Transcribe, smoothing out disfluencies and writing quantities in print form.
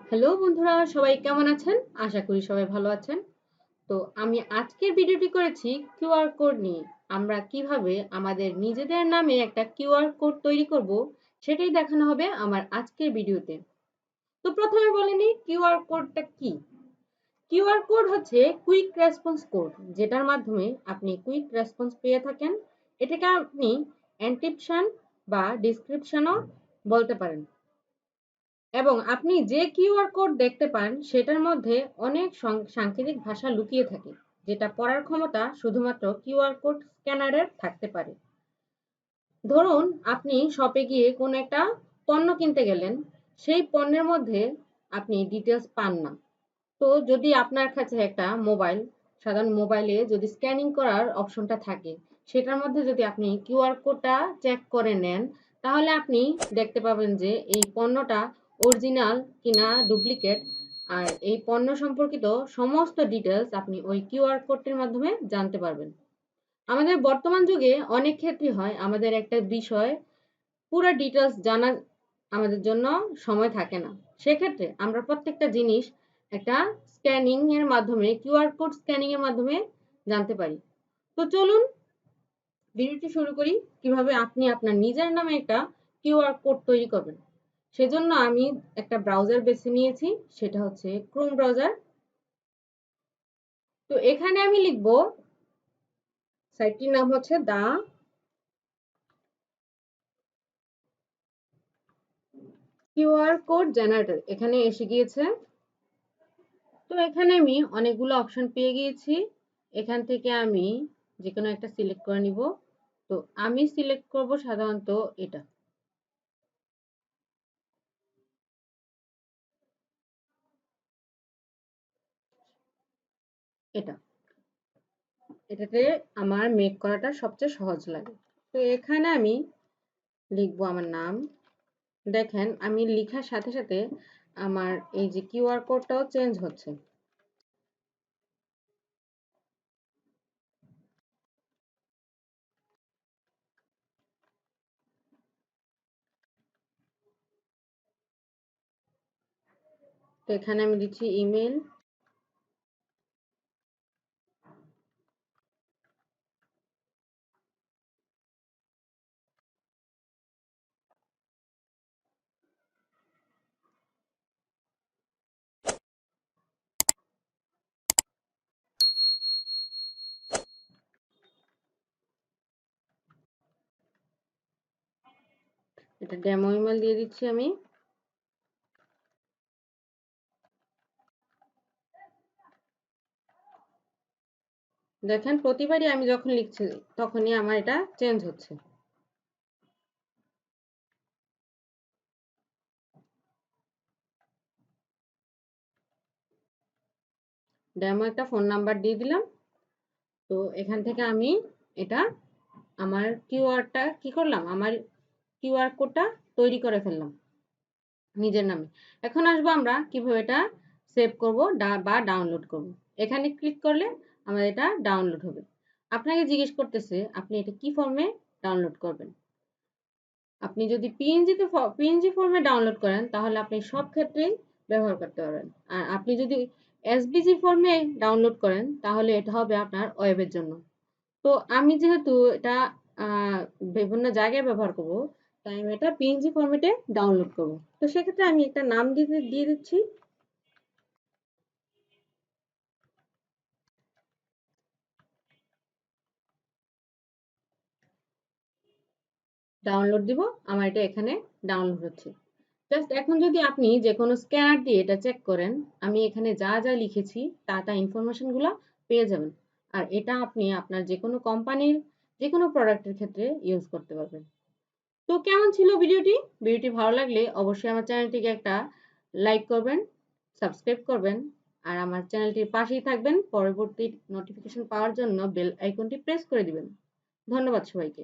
Hello বন্ধুরা, সবাই কেমন আছেন? আশা করি সবাই ভালো আছেন। তো আমি আজকের ভিডিওটি করেছি কিউআর কোড নিয়ে। আমরা কিভাবে আমাদের নিজেদের নামে একটা কিউআর কোড তৈরি করব সেটাই দেখানো হবে আমার আজকের ভিডিওতে। তো প্রথমে বলে নিই কিউআর কোডটা কি। কিউআর কোড হচ্ছে কুইক রেসপন্স কোড, যেটার মাধ্যমে আপনি কুইক রেসপন্স পেয়ে থাকেন। এটাকে আপনি এনক্রিপশন বা ডিসক্রিপশনও বলতে পারেন। এবং আপনি যে কিউআর কোড দেখতে পান সেটার মধ্যে অনেক সাংকেতিক ভাষা লুকিয়ে থাকে, যেটা পড়ার ক্ষমতা শুধুমাত্র কিউআর কোড স্ক্যানারের থাকতে পারে। ধরুন আপনি শপে গিয়ে কোনো একটা পণ্য কিনতে গেলেন, সেই পণ্যের মধ্যে আপনি ডিটেলস পান না। তো যদি আপনার কাছে একটা সাধারণ মোবাইলে যদি স্ক্যানিং করার অপশনটা থাকে, সেটার মধ্যে যদি আপনি কিউআর কোডটা চেক করে নেন, তাহলে আপনি দেখতে পাবেন যে এই পণ্যটা অরিজিনাল কিনা ডুপ্লিকেট। আর এই পণ্য সম্পর্কিত সমস্ত ডিটেলস আপনি ওই কিউআর কোডটির মাধ্যমে জানতে পারবেন। আমাদের বর্তমান যুগে অনেক ক্ষেত্রে হয় আমাদের একটা বিষয় পুরো ডিটেলস জানা আমাদের জন্য সময় থাকে না। সেক্ষেত্রে আমরা প্রত্যেকটা জিনিস একটা স্ক্যানিং এর মাধ্যমে, কিউআর কোড স্ক্যানিং এর মাধ্যমে জানতে পারি। তো চলুন ভিডিওটি শুরু করি কিভাবে আপনি আপনার নিজের নামে একটা কিউআর কোড তৈরি করবেন। সেজন্য আমি একটা ব্রাউজার বেছে নিয়েছি, সেটা হচ্ছে ক্রোম ব্রাউজার। তো এখানে আমি লিখব, সাইটটির নাম হচ্ছে দা কিউআর কোড জেনারেটর। এখানে এসে গিয়েছে। তো এখানে আমি অনেকগুলো অপশন পেয়ে গিয়েছি। এখান থেকে আমি যে কোনো একটা সিলেক্ট করে নিব। তো আমি সিলেক্ট করব সাধারণত এটা। এটা এটাতে আমার মেক করাটা সবচেয়ে সহজ লাগে। তো এখানে আমি লিখবো আমার নাম। দেখেন আমি লেখার সাথে সাথে আমার এই যে কিউআর কোডটাও চেঞ্জ হচ্ছে। তো এখানে আমি দিচ্ছি ইমেল। এটা ডেমো ইমেল দিয়ে দিচ্ছি আমি। দেখেন প্রতিবারই আমি যখন লিখছি তখনই আমার এটা চেঞ্জ হচ্ছে। ডেমো একটা ফোন নাম্বার দিয়ে দিলাম। তো এখান থেকে আমি এটা আমার কিউআরটা কি করলাম, আমার কিউআর কোডটা তৈরি করে ফেললাম নিজের নামে। এখন আসবো আমরা কিভাবে এটা সেভ করব বা ডাউনলোড করব। এখানে ক্লিক করলে আমার এটা ডাউনলোড হবে। আপনাকে জিজ্ঞেস করতেছে আপনি এটা কি ফর্মে ডাউনলোড করবেন। আপনি যদি পিএনজি ফর্মে ডাউনলোড করেন তাহলে আপনি সব ক্ষেত্রেই ব্যবহার করতে পারবেন। আর আপনি যদি এসভিজি ফর্মে ডাউনলোড করেন তাহলে এটা হবে আপনার ওয়েবের জন্য। তো আমি যেহেতু এটা আহ, বিভিন্ন জায়গায় ব্যবহার করব, তাই আমি এটা পিএনজি ফরম্যাটে ডাউনলোড করব। তো সেক্ষেত্রে আমি একটা নাম দিয়ে দিচ্ছি, ডাউনলোড দিব। আমার এটা এখানে ডাউনলোড হচ্ছে। জাস্ট এখন যদি আপনি যে কোনো স্ক্যানার দিয়ে এটা চেক করেন, আমি এখানে যা যা লিখেছি তা ইনফরমেশন গুলো পেয়ে যাবেন। আর এটা আপনি আপনার যে কোনো কোম্পানির যে কোনো প্রোডাক্টের ক্ষেত্রে ইউজ করতে পারবেন। তো কেমন ছিল ভিডিওটি? ভিডিওটি ভালো লাগলে অবশ্যই আমার চ্যানেলটিকে একটা লাইক করবেন, সাবস্ক্রাইব করবেন। আর আমার চ্যানেলটির পাশেই থাকবেন। পরবর্তী নোটিফিকেশন পাওয়ার জন্য বেল আইকনটি প্রেস করে দিবেন। ধন্যবাদ সবাইকে।